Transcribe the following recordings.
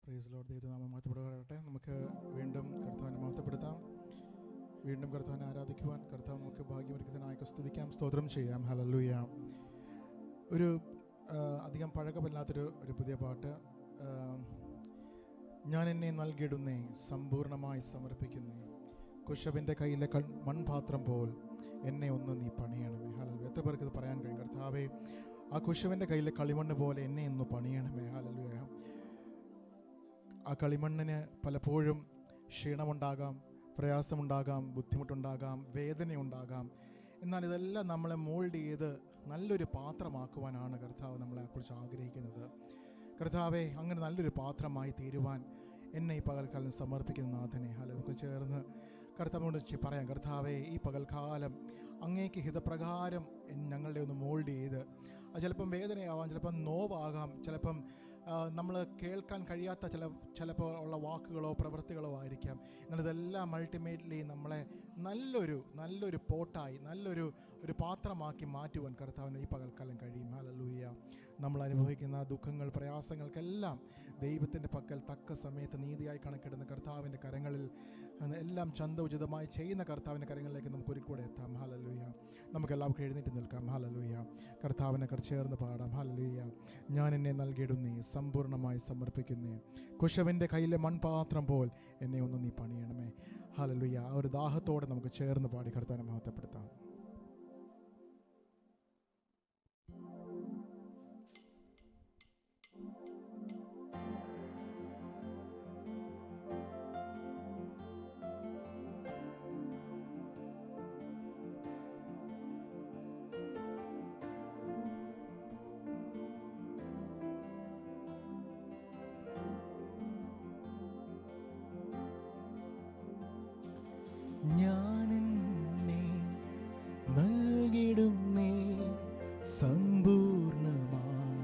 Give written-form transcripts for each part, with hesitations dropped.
Praise Lord. ദൈവനാമം മഹത്വപ്പെടുകട്ടെ. നമുക്ക് വീണ്ടും കർത്താവിനെ മഹത്വപ്പെടുത്താം, വീണ്ടും കർത്താവിനെ ആരാധിക്കുവാൻ കർത്താവ് നമുക്ക് ഭാഗ്യമൊരുക്കുന്നതിനായി സ്തുതിക്കാം, സ്തോത്രം ചെയ്യാം. ഹല്ലേലൂയ. ഒരു അധികം പഴക്കമില്ലാത്തൊരു പുതിയ പാട്ട്. ഞാൻ എന്നെ നൽകിയിടുന്നേ, സമ്പൂർണമായി സമർപ്പിക്കുന്നേ, കുശവൻ്റെ കയ്യിലെ മൺപാത്രം പോൽ എന്നെ ഒന്ന് നീ പണിയണമേ. ഹല്ലേലൂയ. എത്ര പേർക്ക് ഇത് പറയാൻ കഴിയും? കർത്താവേ, ആ കുശവൻ്റെ കയ്യിലെ കളിമണ്ണ് പോലെ എന്നെ ഒന്ന് പണിയണമേ. ഹല്ലേലൂയ. ആ കളിമണ്ണിന് പലപ്പോഴും ക്ഷീണമുണ്ടാകാം, പ്രയാസമുണ്ടാകാം, ബുദ്ധിമുട്ടുണ്ടാകാം, വേദനയുണ്ടാകാം. എന്നാൽ ഇതെല്ലാം നമ്മളെ മോൾഡ് ചെയ്ത് നല്ലൊരു പാത്രമാക്കുവാനാണ് കർത്താവ് നമ്മളെക്കുറിച്ച് ആഗ്രഹിക്കുന്നത്. കർത്താവെ, അങ്ങനെ നല്ലൊരു പാത്രമായി തീരുവാൻ എന്നെ ഈ പകൽക്കാലം സമർപ്പിക്കുന്ന നാഥനെ ഹല്ലേലൂയ ചേർന്ന് കർത്താവിനോട് പറയാം. കർത്താവെ, ഈ പകൽക്കാലം അങ്ങേക്ക് ഹിതപ്രകാരം ഞങ്ങളുടെ ഒന്ന് മോൾഡ് ചെയ്ത്, അത് ചിലപ്പം വേദനയാവാം, ചിലപ്പം നോവാകാം, ചിലപ്പം നമ്മൾ കേൾക്കാൻ കഴിയാത്ത ചിലപ്പോൾ ഉള്ള വാക്കുകളോ പ്രവൃത്തികളോ ആയിരിക്കാം. എന്നാൽ ഇതെല്ലാം അൾട്ടിമേറ്റ്ലി നമ്മളെ നല്ലൊരു പോട്ടായി, നല്ലൊരു പാത്രമാക്കി മാറ്റുവാൻ കർത്താവിന് ഈ പകൽക്കാലം കഴിയും. ഹല്ലേലൂയ. നമ്മൾ അനുഭവിക്കുന്ന ദുഃഖങ്ങൾ, പ്രയാസങ്ങൾക്കെല്ലാം ദൈവത്തിൻ്റെ പക്കൽ തക്ക സമയത്ത് നീതിയായി കണക്കിടുന്ന കർത്താവിൻ്റെ കരങ്ങളിൽ, എല്ലാം ചന്തോചിതമായി ചെയ്യുന്ന കർത്താവിൻ്റെ കരങ്ങളിലേക്ക് നമുക്ക് ഒരിക്കൽ എത്താം. ഹല്ലേലൂയ. നമുക്കെല്ലാവർക്കും എഴുന്നേറ്റ് നിൽക്കാം. ഹല്ലേലൂയ. കർത്താവിനെ ചേർന്ന് പാടാം. ഹല്ലേലൂയ. ഞാൻ എന്നെ നൽകിയിടുന്നേ, സമ്പൂർണമായി സമർപ്പിക്കുന്നേ, കുശവൻ്റെ കയ്യിലെ മൺപാത്രം പോൽ എന്നെ ഒന്ന് നീ പണിയണമേ. ഹല്ലേലൂയ. ആ ഒരു ദാഹത്തോടെ നമുക്ക് ചേർന്ന് പാടി കർത്താവിനെ മഹത്വപ്പെടുത്താം. ഞാനെന്നെ നൽകിടുന്നേ, സമ്പൂർണമായി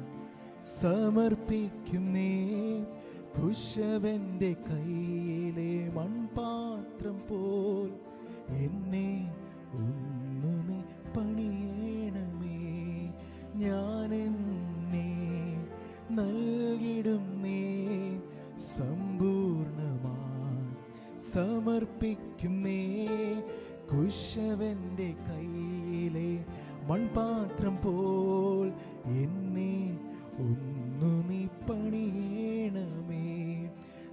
സമർപ്പിക്കുന്നേ, കുശവൻ്റെ കയ്യിലെ മൺപാത്രം പോൽ എന്നെ ഒന്നു നീ പണിയണമേ. ഞാനെന്നെ നൽകിടുന്നേ, സമ്പൂർണമായി സമർപ്പിക്കുന്നേ, കുശവൻ്റെ കയ്യിലെ മൺപാത്രം പോൽ എന്നെ ഒന്നു നീ പണിയണമേ.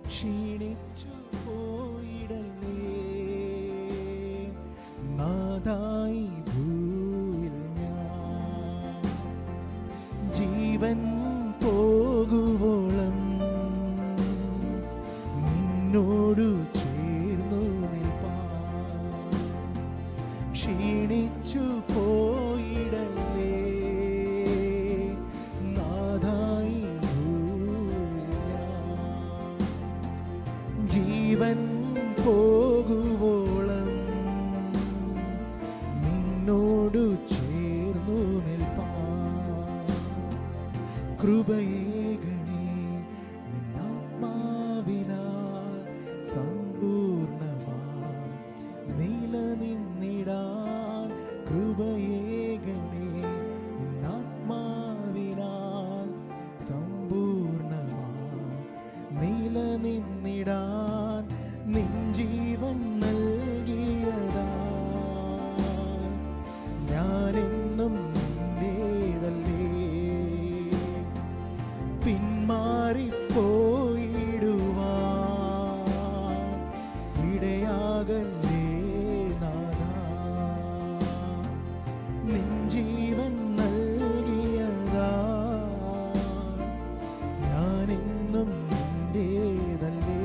ക്ഷീണിച്ചു പോയിടല്ലേ നാഥായി ഭൂവിൽ ഞാൻ, ജീവൻ പോകുവോളം നിന്നോടു ചേർന്നു നിൽപ്പാൻ. ക്ഷീണിച്ചു പോയിടല്ലേ നാഥായി ഭൂവിൽ ഞാൻ, ജീവൻ പോകുവോളം നിന്നോടു ചേർന്നു നിൽപ്പാൻ. കൃപയേകണേ നിന്നാത്മാവിനാൽ സമ്പൂർണമായി നിലനിന്നിടാൻ. കൃപയേകണേ നിന്നാത്മാവിനാൽ സമ്പൂർണമായി നിലനിന്നിടാൻ. നിൻ ജീവൻ നൽകിയതാ ഞാനെന്നും നിന്റേതല്ലേ, പിന്മാറിപ്പോയിടുവാൻ ഇടയാകല്ലേ നാഥാ. നിൻ ജീവൻ നൽകിയതാ ഞാനെന്നും നിന്റേതല്ലേ,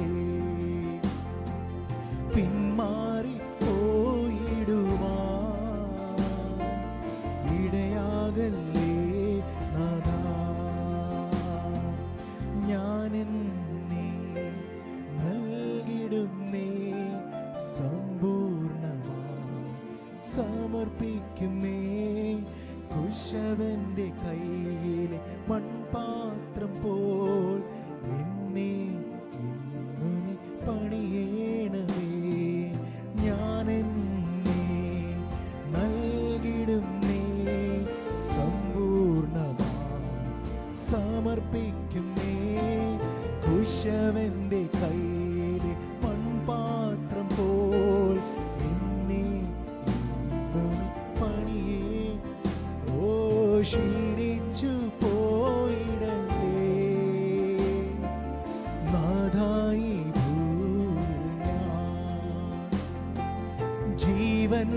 പിന്മാറിപ്പോയിടുവാൻ ഇടയാകല്ലേ നാഥാ. ഞാനെന്നെ നൽകിടുന്നേ, സമ്പൂർണമായി സമർപ്പിക്കുന്നേ, കുശവൻ്റെ കയ്യിലെ മൺപാത്രം പോൽ എന്നെ കുശവന്റെ കയ്യിലെ മൺപാത്രം പോൽ എന്നെ ഇന്നും പണിയേ. ഓ ക്ഷീണിച്ചു പോയിടല്ലേ നാഥായി ഭൂമിയിൽ ഞാൻ ജീവൻ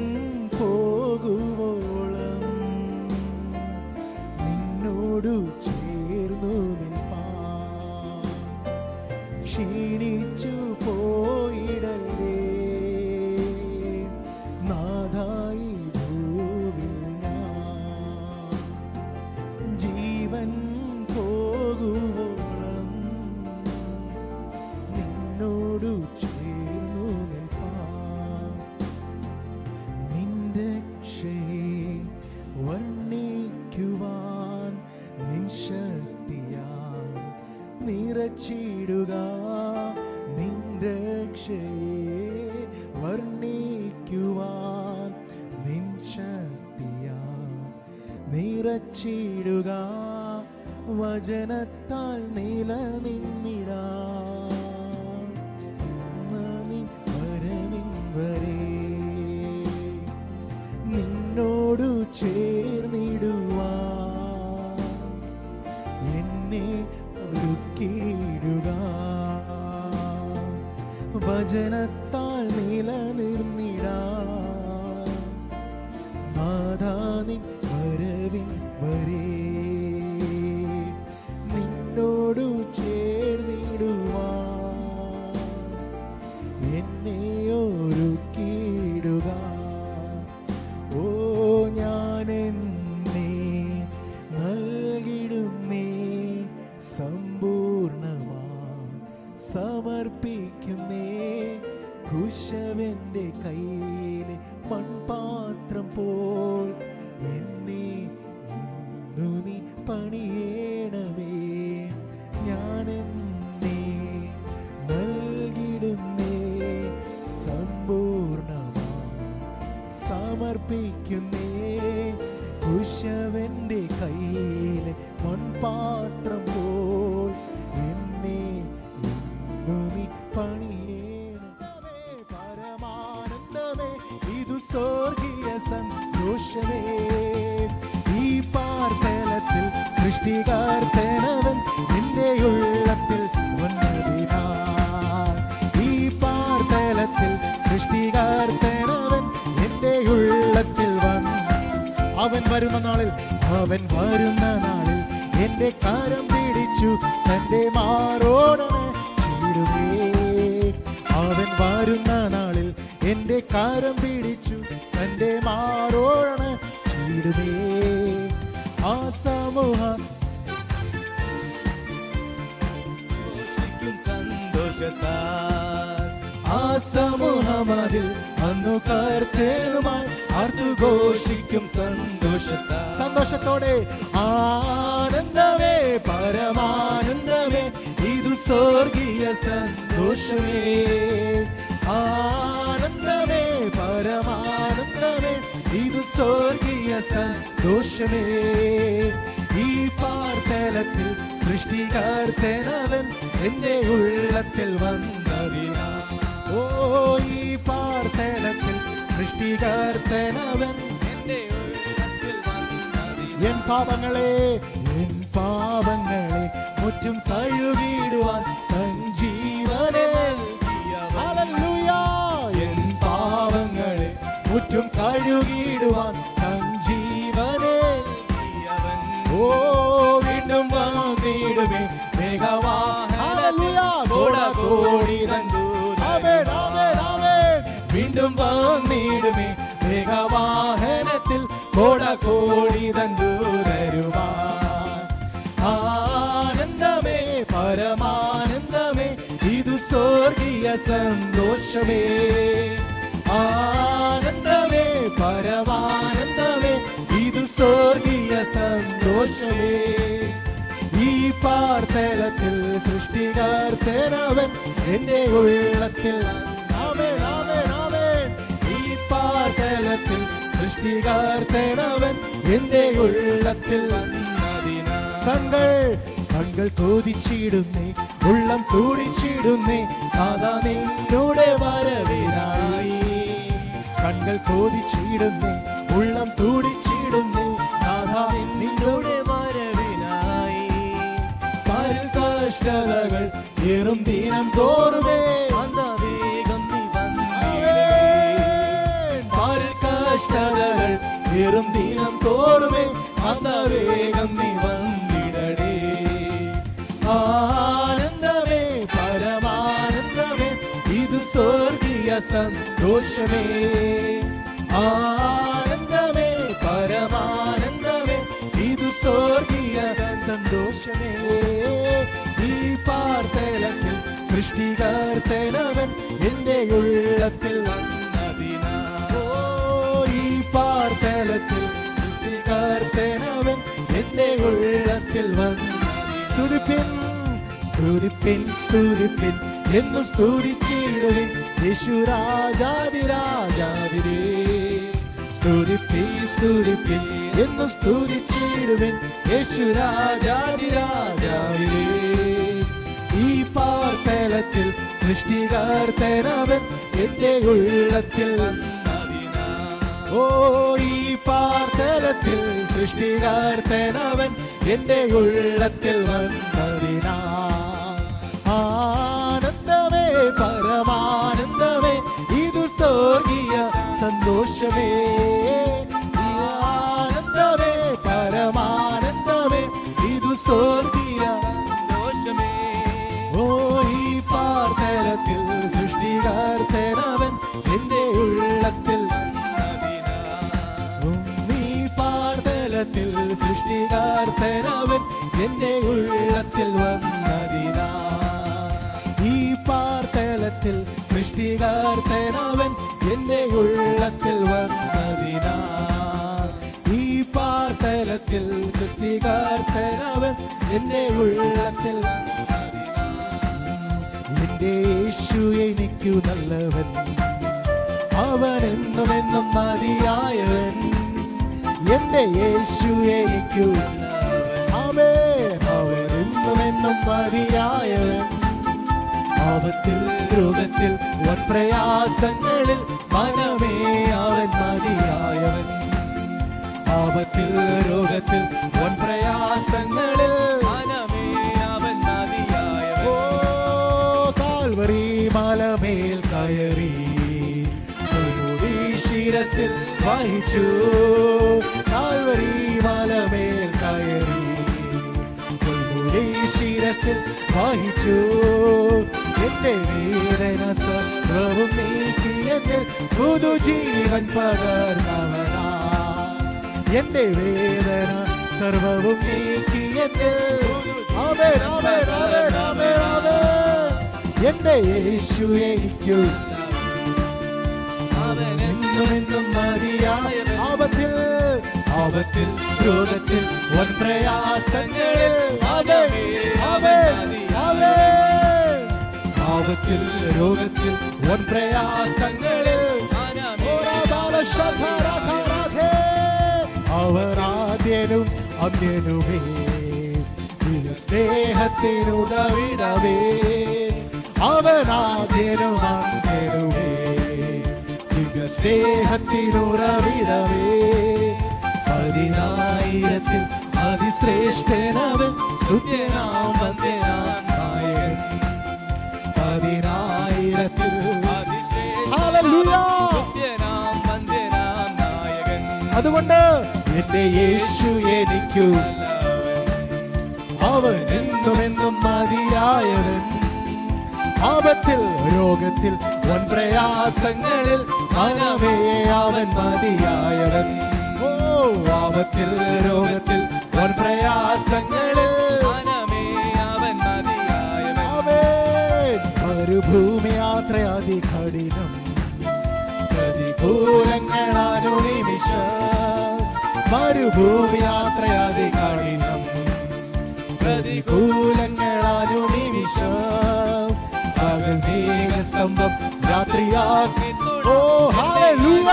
പോകുവോളം നിന്നോടു ചേർന്നു നിൽപ്പാൻ. ക്ഷീണിച്ചു പോയിടല്ലേ നാഥായി ഭൂമിയിൽ ഞാൻ ജീവൻ പോകുവോളം നിന്നോടു ചേർന്നു നിൽപ്പാൻ. നിന്റെ രക്ഷയെ വർണ്ണിക്കുവാൻ നിൻ ശക്തിയാൽ നിറച്ചിടുക. നിന്റെ രക്ഷയെ വർണ്ണിക്കുവാൻ നിൻ ശക്തിയാൽ നിറച്ചിടുക. വചനത്താൽ നിലനിന്നിടാം നിൻ വരവിൻ വരെ നിന്നോടു ചേർന്നിടുവാൻ എന്നെ ഒരുക്കിയിടുക. വചനത്താൽ നിലനിർന്നിടാൻ നാഥാ നിൻ വരവിൻ വരെ നിന്നോടു ചേർന്നിടുവാൻ എന്നെ ഒരുക്കിയിടുക. ഓ ഞാൻ എന്നെ നൽകിടുന്നേ സമ്പൂർണമായി സമർപ്പിക്കുന്നേ. കുശവന്റെ കയ്യിലെ മൺപാത്രം പോൽ എന്നെ ഇന്നു നീ പണിയേണമേ. ഞാൻ എന്നെ നൽകിടുന്നേ സമ്പൂർണമായി സമർപ്പിക്കുന്നേ. കുശവന്റെ കയ്യിലെ മൺപാത്രം പോൽ എന്നെ ഇന്നു നീ പണിയേണമേ. പരമാനന്ദമേ ഇതു സ്വർഗീയ സന്തോഷമേ. ഈ പാർത്തലത്തിൽ സൃഷ്ടികർത്തനവൻ നിന്റെ ഉള്ളത്തിൽ വന്നതിനാൽ. ഈ പാർത്തലത്തിൽ സൃഷ്ടികർത്തനവൻ നിന്റെ ഉള്ളത്തിൽ വന്നു. അവൻ വരുന്ന നാളിൽ എന്റെ കരം പിടിച്ചു തന്റെ മാറോടനെ ചീടുമേ. അവൻ വരുന്ന നാളിൽ എന്റെ കരം പിടിച്ചു തന്റെ മാറോടനെ ചീടുമേ. ആ സമൂഹം സന്തോഷത്താൽ ആ സമൂഹമതിൽ അന്നു കർത്തനുമായി ആർത്തുഘോഷിക്കും സന്തോഷത്തോടെ. ആനന്ദമേ പരമാനന്ദമേ ഇതു സ്വർഗീയ സന്തോഷമേ. ആനന്ദമേ പരമാനന്ദമേ ഇതു സ്വർഗീയ സന്തോഷമേ. ഈ പാർത്തലത്തിൽ സൃഷ്ടികർത്തനവൻ എന്റെ ഉള്ളത്തിൽ വന്നതിനാ. ഓ ഈ പാർത്തലത്തിൽ സൃഷ്ടികർത്തനവൻ എന്റെ ഉള്ളത്തിൽ വന്നതിനാ. എൻ പാപങ്ങളെ മുറ്റും കഴുകിടുവാൻ തൻ ജീവനെ. ഹല്ലേലൂയ. എൻ പാപങ്ങളെ മുറ്റും കഴുകിടുവാൻ തൻ ജീവനെ. ഓ വീണ്ടും വന്നിടുമേ മേഘവാഹനോടി വീണ്ടും വന്നിടുമേ മേഘവാഹനത്തിൽ കോടി തന്തൂതരുവാ. ആനന്ദമേ പരമാനന്ദമേ ഇതു സ്വർഗീയ സന്തോഷമേ. ആനന്ദമേ പരമാനന്ദമേ ഇതു സ്വർഗീയ സന്തോഷമേ. ഈ പാർത്തലത്തിൽ സൃഷ്ടികർത്തനവൻ എന്റെ ഉള്ളത്തിൽ. ആമേൻ ആമേൻ ആമേൻ. ഈ പാർത്തലത്തിൽ സൃഷ്ടികർത്തനവൻ എന്റെ ഉള്ളത്തിൽ. കണ്ണുകൾ കൊതിച്ചിടുന്നേ ഉള്ളം തുടിച്ചിടുന്നേ നാഥാ നിന്നോടെ വരവിനായി. കണ്ണുകൾ കൊതിച്ചിടുന്നേ ഉള്ളം തുടിച്ചിടുന്നേ നാഥാ നിന്നോടെ വരവിനായി. പാരിൽ കഷ്ടതകൾ ഏറും ദിനം തോറുമേ വേഗം നീ വന്നിടേ. പാരിൽ കഷ്ടതകൾ ഏറും ദിനം തോറുമേ വേഗം നീ വന്നിടേ. ആനന്ദമേ പരമാനന്ദമേ ഇത് സ്വർഗീയ സന്തോഷമേ. ആനന്ദമേ പരമാനന്ദമേ ഇത് സ്വർഗീയ സന്തോഷമേ. ഈ പാർത്തലത്തിൽ സൃഷ്ടികർത്തനവൻ എന്റെ ഉള്ളത്തിൽ വന്നതിനാ. ഈ പാർത്തലത്തിൽ സൃഷ്ടികർത്തനവൻ എന്റെ ഉള്ളത്തിൽ വന്ന. സ്തുതിപ്പിൻ സ്തുതിപ്പിൻ സ്തുതിപ്പിൻ എന്നും സ്തുതിച്ചിടുവിൻ യേശുരാജാതിരാജാവിനെ. സ്തുതിപ്പിൻ സ്തുതിപ്പിൻ എന്നും സ്തുതിച്ചിടുവിൻ യേശുരാജാതിരാജാവിനെ. ഈ പാർത്തലത്തിൽ സൃഷ്ടികർത്തനവൻ എന്റെ ഉള്ളത്തിൽ വന്നതിനാ. ഓ ഈ പാർത്തലത്തിൽ സൃഷ്ടികർത്തനവൻ എന്റെ ഉള്ളത്തിൽ വന്നതിനാ. ആനന്ദമേ പരമാനന്ദമേ ഇത് സ്വർഗീയ സന്തോഷമേ. ആനന്ദമേ പരമാനന്ദമേ ഇത് സ്വർഗീയ സന്തോഷമേ. ഓ ഈ പാർത്തലത്തിൽ സൃഷ്ടികർത്തനവൻ എന്റെ ഉള്ളത്തിൽ വന്നതിനാ. ഈ പാർത്തലത്തിൽ സൃഷ്ടികർത്തനവൻ എന്റെ ഉള്ളത്തിൽ വന്നതിനാ. ഈ പാർത്തലത്തിൽ സൃഷ്ടികർത്തനവൻ എന്റെ ഉള്ളത്തിൽ വന്നതിനാ. ഈ പാർത്തലത്തിൽ സൃഷ്ടികർത്തനവൻ എന്റെ ഉള്ളത്തിൽ വന്നതിനാ. എന്റെ യേശു എനിക്കു നല്ലവൻ, അവൻ എന്നും എന്നും മതിയായവൻ. എന്റെ യേശു എനിക്കു അവൻ എന്നും എന്നും മതിയായവൻ. ആപത്തിൽ രോഗത്തിൽ വൻ പ്രയാസങ്ങളിൽ മനമേ അവൻ മതിയായവൻ. ആപത്തിൽ രോഗത്തിൽ വൻ പ്രയാസങ്ങളിൽ മനമേ അവൻ മതിയായവൻ. ഓ കാൽവരി മലമേൽ കയറി ശിരസിൽ വഹിച്ചു. കാൽവരി മലമേൽ കയറി ശിരസിൽ വഹിച്ചു. എന്റെ വേദന സർവവും നീക്കി എന്നിൽ പുതുജീവൻ പകർന്നവനാ. എന്റെ വേദന സർവവും നീക്കി എന്നിൽ എന്റെ യേശു എനിക്കു എന്നും മതിയായ. ആപത്തിൽ ആപത്തിൽ രോഗത്തിൽ വൻ പ്രയാസങ്ങളിൽ ആപത്തിൽ രോഗത്തിൽ വൻ പ്രയാസങ്ങളിൽ അവർ ആദ്യനും അന്യനുമേ സ്നേഹത്തിനുടവിടവേ. അവനാദ്യനും അന്യനുമേ സ്നേഹത്തിനുറവിടവേ. 10,000 അതിശ്രേഷ്ഠനവൻ സ്തുത്യനാം വന്ദനാം നായകൻ. 10,000 സ്തുത്യനാം വന്ദനാം നായകൻ. അതുകൊണ്ട് എന്റെ യേശു എനിക്കു അവൻ എന്നും എന്നും മതിയായവൻ. ആപത്തിൽ രോഗത്തിൽ വൻ പ്രയാസങ്ങളിൽ മനമേ അവൻ മതിയായവൻ. ഓ ആപത്തിൽ രോഗത്തിൽ വൻ പ്രയാസങ്ങളിൽ മനമേ അവൻ മതിയായവൻ. മരുഭൂമി യാത്ര അതികഠിനം, പ്രതികൂലങ്ങളാനു നിമിഷം. മരുഭൂമി യാത്ര അതികഠിനം, പ്രതികൂലങ്ങളാനു നിമിഷം. പകൽ മേഘസ്തംഭം രാത്രിയാക്കി ഓ ഹല്ലേലൂയ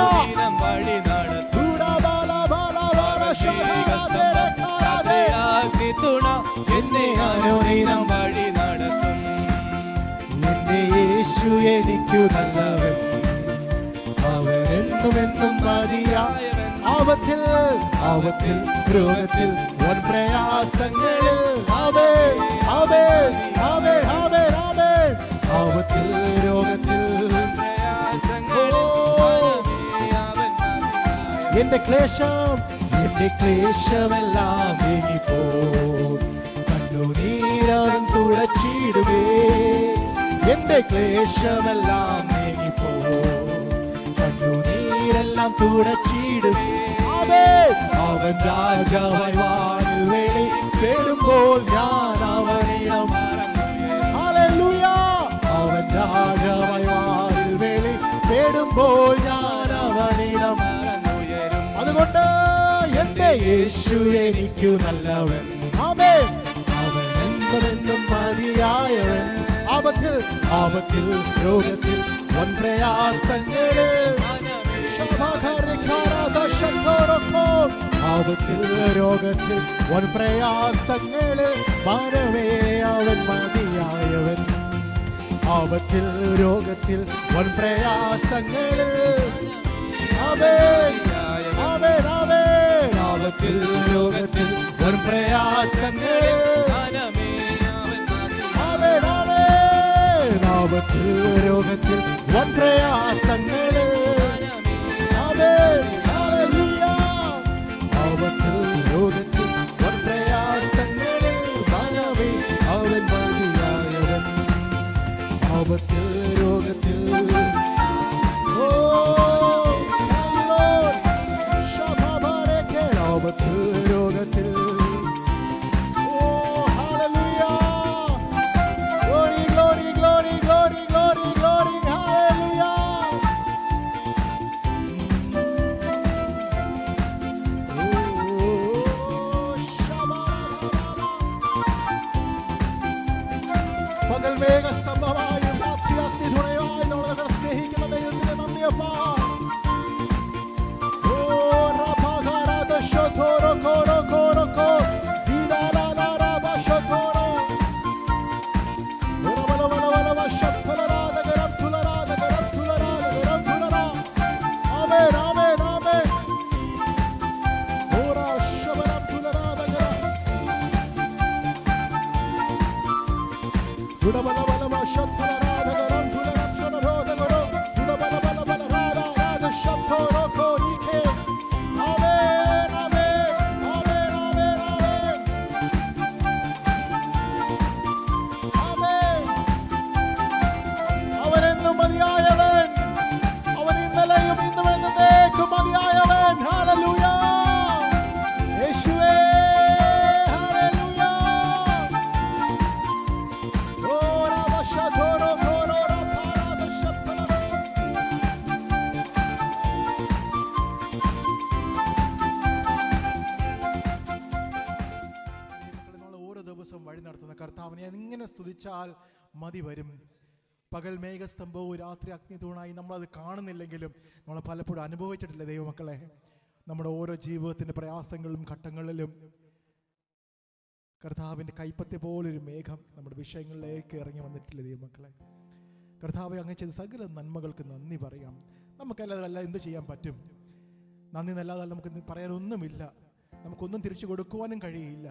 വഴി നടത്തും. എന്നെ അനുദിനം വഴി നടത്തും. യേശു എനിക്കു നല്ലവൻ, അവൻ എന്നും എന്നും മതിയായവൻ. ആപത്തിൽ ആപത്തിൽ രോഗത്തിൽ വൻ പ്രയാസങ്ങളിൽ ആമേൻ ആമേൻ ആമേൻ ആമേൻ ആമേൻ. ആപത്തിൽ രോഗത്തിൽ എന്റെ ക്ലേശമെല്ലാം നീങ്ങിപ്പോ, കണ്ണുനീരവൻ തുടച്ചിടുവേ. എന്റെ ക്ലേശമെല്ലാം നീങ്ങിപ്പോ, കണ്ണുനീരെല്ലാം തുടച്ചിടുവേ. അവൻ രാജാവായി വാനിൽ വേളി തേടുമ്പോൾ ഞാൻ അവനിടം. ഹല്ലേലൂയ. അവൻ രാജാവായി വാനിൽ വേളി തേടുമ്പോൾ ഞാൻ അവനിടം. അതുകൊണ്ട് എന്റെ യേശു എനിക്കു നല്ലവൻ, ആമേൻ. അവൻ എന്നും മതിയായവൻ. ആപത്തിൽ ആപത്തിൽ രോഗത്തിൽ വൻ പ്രയാസങ്ങളിൽ ആപത്തിൽ രോഗത്തിൽ വൻ പ്രയാസങ്ങളിൽ മാനവേ അവൻ മതിയായവൻ. ആപത്തിൽ രോഗത്തിൽ വൻ പ്രയാസങ്ങളിൽ ആമേൻ ആമേൻ ആമേൻ. ആപത്തിൽ രോഗത്തിൽ വൻ പ്രയാസങ്ങളിൽ ആമേൻ ആമേൻ. ആപത്തിൽ രോഗത്തിൽ വൻ പ്രയാസങ്ങളിൽ ആമേൻ ഹല്ലേലൂയ. ആപത്തിൽ രോഗത്തിൽ വൻ പ്രയാസങ്ങളിൽ മാനവേ അവൻ മതിയായവൻ. ആപത്തിൽ രോഗത്തിൽ ആപത്തിൽ രോഗത്തിൽ hallelujah. Glory glory glory glory glory glory hallelujah. പകൽ മേഘസ്തംഭമായും രാത്രി അഗ്നിധുണയായും നമ്മളെ സ്നേഹിക്കുന്ന ദൈവത്തിന് നന്ദിയപ്പാ. വഴി നടത്തുന്ന കർത്താവിനെ ഇങ്ങനെ സ്തുതിച്ചാൽ മതി വരും. പകൽ മേഘസ്തംഭവും രാത്രി അഗ്നിതൂണായി നമ്മളത് കാണുന്നില്ലെങ്കിലും നമ്മൾ പലപ്പോഴും അനുഭവിച്ചിട്ടില്ല ദൈവമക്കളെ. നമ്മുടെ ഓരോ ജീവിതത്തിൻ്റെ പ്രയാസങ്ങളിലും ഘട്ടങ്ങളിലും കർത്താവിൻ്റെ കൈപ്പത്തെ പോലൊരു മേഘം നമ്മുടെ വിഷയങ്ങളിലേക്ക് ഇറങ്ങി വന്നിട്ടില്ല ദൈവമക്കളെ. കർത്താവ് അങ്ങനെ ചെയ്ത സകല നന്മകൾക്ക് നന്ദി പറയാം. നമുക്കല്ലാതല്ല എന്ത് ചെയ്യാൻ പറ്റും? നന്ദി നല്ലാതെ നമുക്ക് പറയാനൊന്നുമില്ല, നമുക്കൊന്നും തിരിച്ചു കൊടുക്കുവാനും കഴിയില്ല.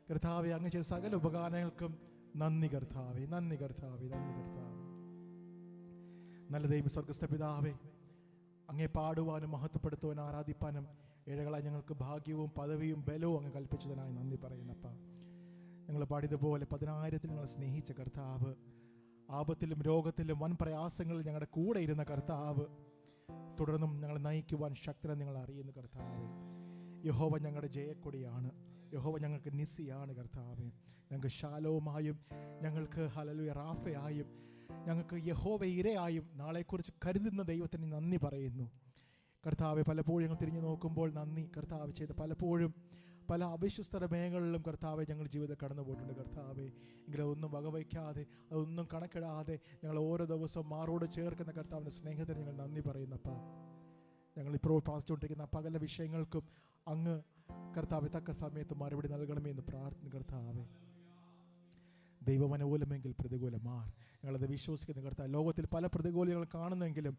കർത്താവെ അങ്ങ് ചെയ്ത സകല ഉപകാരങ്ങൾക്കും നന്ദി കർത്താവെ, നന്ദി കർത്താവെ, നന്ദി കർത്താവെ. നല്ല ദൈവം സ്വർഗ്ഗസ്ഥ പിതാവേ, അങ്ങേ പാടുവാനും മഹത്വപ്പെടുത്തുവാനും ആരാധിപ്പാനും ഇഴകളായി ഞങ്ങൾക്ക് ഭാഗ്യവും പദവിയും ബലവും അങ്ങ് കൽപ്പിച്ചതിനായി നന്ദി പറയുന്നപ്പ. ഞങ്ങൾ പാടിയതുപോലെ 10,000 ഞങ്ങളെ സ്നേഹിച്ച കർത്താവ്, ആപത്തിലും രോഗത്തിലും വൻ പ്രയാസങ്ങളിൽ ഞങ്ങളുടെ കൂടെ ഇരുന്ന കർത്താവ്, തുടർന്നും ഞങ്ങളെ നയിക്കുവാൻ ശക്തനെ നിങ്ങൾ അറിയുന്ന കർത്താവേ. യഹോവ ഞങ്ങളുടെ ജയക്കൊടിയാണ്, യഹോവ ഞങ്ങൾക്ക് നിസിയാണ് കർത്താവേ. ഞങ്ങൾക്ക് ശാലോമായും ഞങ്ങൾക്ക് ഹല്ലേലൂയ റാഫയായും ഞങ്ങൾക്ക് യഹോവ ഇരയായും നാളെക്കുറിച്ച് കരുതുന്ന ദൈവത്തിന് നന്ദി പറയുന്നു കർത്താവെ. പലപ്പോഴും ഞങ്ങൾ തിരിഞ്ഞു നോക്കുമ്പോൾ നന്ദി കർത്താവ് ചെയ്ത് പലപ്പോഴും പല അവിശ്വസ്തര മേഖലകളിലും കർത്താവെ ഞങ്ങൾ ജീവിതത്തിൽ കടന്നു പോയിട്ടുണ്ട് കർത്താവെ. എങ്കിലും അതൊന്നും വകവയ്ക്കാതെ അതൊന്നും കണക്കിടാതെ ഞങ്ങൾ ഓരോ ദിവസവും മാറോട് ചേർക്കുന്ന കർത്താവിൻ്റെ സ്നേഹത്തിന് ഞങ്ങൾ നന്ദി പറയുന്നപ്പാ. ഞങ്ങളിപ്പോൾ പ്രാർത്ഥിച്ചുകൊണ്ടിരിക്കുന്ന പകല വിഷയങ്ങൾക്കും അങ്ങ് കർത്താവ് തക്ക സമയത്ത് മറുപടി നൽകണമേ എന്ന് പ്രാർത്ഥന കർത്താവെ. ദൈവം അനുകൂലമെങ്കിൽ പ്രതികൂലമാർ. ഞങ്ങളത് വിശ്വസിക്കുന്ന കർത്താവ്. ലോകത്തിൽ പല പ്രതികൂലങ്ങൾ കാണുന്നെങ്കിലും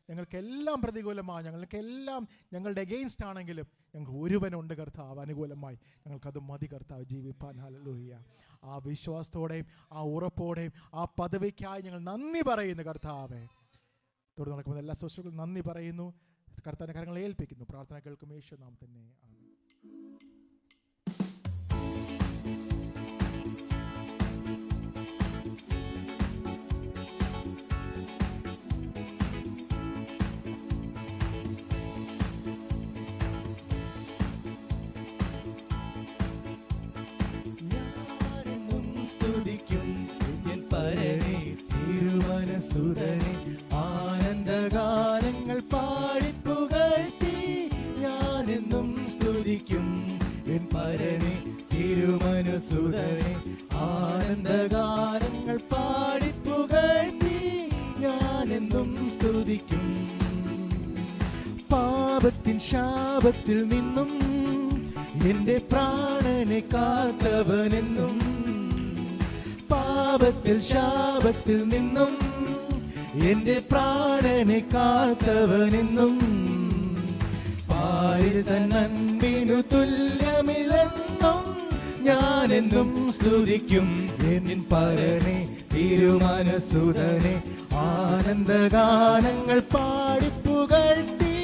ഞങ്ങൾക്കെല്ലാം പ്രതികൂലമാണ്, ഞങ്ങൾക്കെല്ലാം ഞങ്ങളുടെ എഗെയിൻസ്റ്റ് ആണെങ്കിലും ഞങ്ങൾക്ക് ഒരുവനുണ്ട് കർത്താവ് അനുകൂലമായി. ഞങ്ങൾക്കത് മതി കർത്താവ് ജീവിപ്പാൻ. ഹല്ലേലൂയ. ആ വിശ്വാസത്തോടെയും ആ ഉറപ്പോടെയും ആ പദവിക്കായി ഞങ്ങൾ നന്ദി പറയുന്നു കർത്താവേ. തുടർന്ന് നടക്കുമ്പോൾ എല്ലാ ശുശ്രൂഷകൾക്കും നന്ദി പറയുന്നു. കർത്താവിന്റെ കരങ്ങളെ ഏൽപ്പിക്കുന്നു. പ്രാർത്ഥന കേൾക്കും യേശു നാമത്തിൽ തന്നെ. ആമേൻ. തിരുമനസുതനെ ആനന്ദഗാനങ്ങൾ പാടിപ്പുകഴ്ത്തി ഞാനെന്നും സ്തുതിക്കും എൻ പരനെ. തിരുമനസുതനെ ആനന്ദഗാനങ്ങൾ പാടിപ്പുകഴ്ത്തി ഞാനെന്നും സ്തുതിക്കും. പാപത്തിൻ ശാപത്തിൽ നിന്നും എന്റെ പ്രാണനെ കാത്തവനെന്നും, പാപത്തിൽ ശാപത്തിൽ നിന്നും എന്റെ പ്രാണനെ കാത്തവനെന്നും, പാരിൽ തൻ അൻപിനു തുല്യമില്ലെന്നും ഞാനെന്നും സ്തുതിക്കും എൻ പരനെ. തിരുമനസുതനെ ആനന്ദഗാനങ്ങൾ പാടിപ്പുകഴ്ത്തി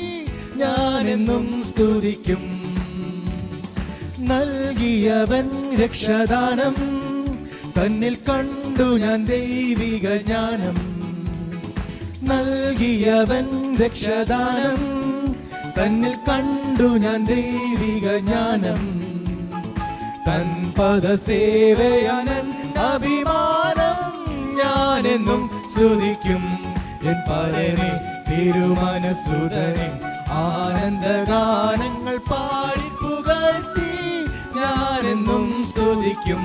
ഞാനെന്നും സ്തുതിക്കും. നൽകിയവൻ രക്ഷദാനം, തന്നിൽ കണ്ടു ഞാൻ ദൈവിക ജ്ഞാനം. നൽകിയവൻ രക്ഷദാനം, തന്നിൽ കണ്ടു ഞാൻ ദൈവിക ജ്ഞാനം. തൻ പദസേവയാനൻ അഭിമാനം ഞാനെന്നും സ്തുതിക്കും എൻ പരനെ. തിരുമനസുതനെ ആനന്ദഗാനങ്ങൾ പാടിപ്പുകഴ്ത്തി ഞാനെന്നും സ്തുതിക്കും.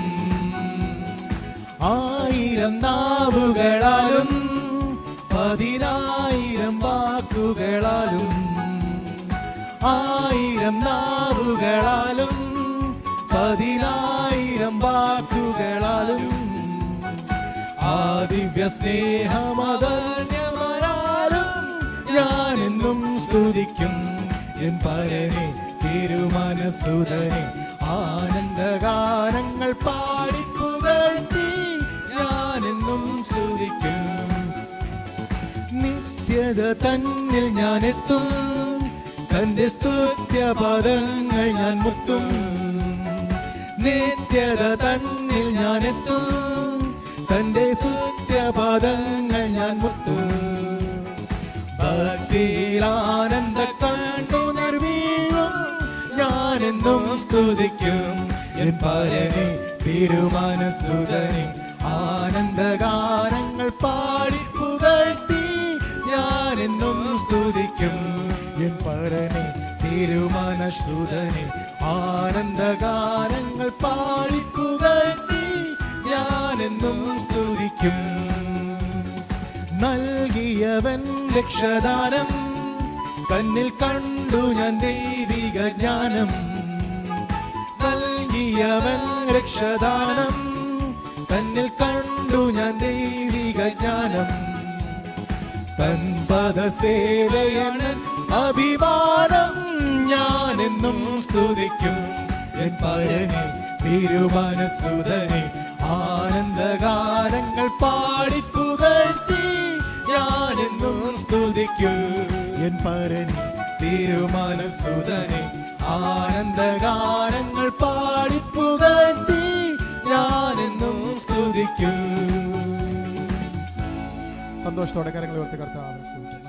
1000 നാവുകളാലും 10,000 വാക്കുകളാലും, 1000 നാവുകളാലും 10,000 വാക്കുകളാലും ആ ദിവ്യ സ്നേഹമതന്യമരാലും ഞാനെന്നും സ്തുതിക്കും എൻ പരനെ. തിരുമനസുതനെ ആനന്ദഗാനങ്ങൾ പാടിപ്പുകഴ്ത്തി ഞാനെന്നും സ്തുതിക്കും. നിത്യത തന്നിൽ ഞാൻ എത്തും, തന്റെ സ്തുത്യപദങ്ങൾ ഞാൻ മുത്തും. നിത്യത തന്നിൽ ഞാൻ എത്തും, തന്റെ സ്തുത്യപദങ്ങൾ ഞാൻ മുത്തും. ഭക്തിയിൽ ആനന്ദ കണ്ണുനീർ വീഴും ഞാനെന്നും സ്തുതിക്കും എൻ പരനെ. തിരുമനസുതനെ ആനന്ദഗാനങ്ങൾ പാടിപ്പുകഴ്ത്തി ഞാനെന്നും സ്തുതിക്കും എൻ പരനെ. തിരുമനസുതനെ ആനന്ദഗാനങ്ങൾ പാടിപ്പുകഴ്ത്തി ഞാനെന്നും സ്തുതിക്കും. നൽകിയവൻ രക്ഷദാനം, തന്നിൽ കണ്ടു ഞാൻ ദൈവിക ജ്ഞാനം. നൽകിയവൻ രക്ഷദാനം, തന്നിൽ കണ്ടു ഞാൻ ദൈവിക ജ്ഞാനം. തൻ പദസേവയാണ് അഭിമാനം ഞാനെന്നും സ്തുതിക്കും എൻ പരനെ. തിരുമനസുതനെ ആനന്ദഗാനങ്ങൾ പാടിപ്പുകഴ്ത്തി ഞാനെന്നും സ്തുതിക്കും എൻ പരനെ. തിരുമനസുതനെ ആനന്ദഗാനങ്ങൾ പാടിപ്പുകഴ്ത്തി ഞാനെന്നും സ്തുതിക്കും. സന്തോഷത്തോടെ കരങ്ങൾ ഉയർത്തി കർത്താവിനെ സ്തുതിക്കുന്നു.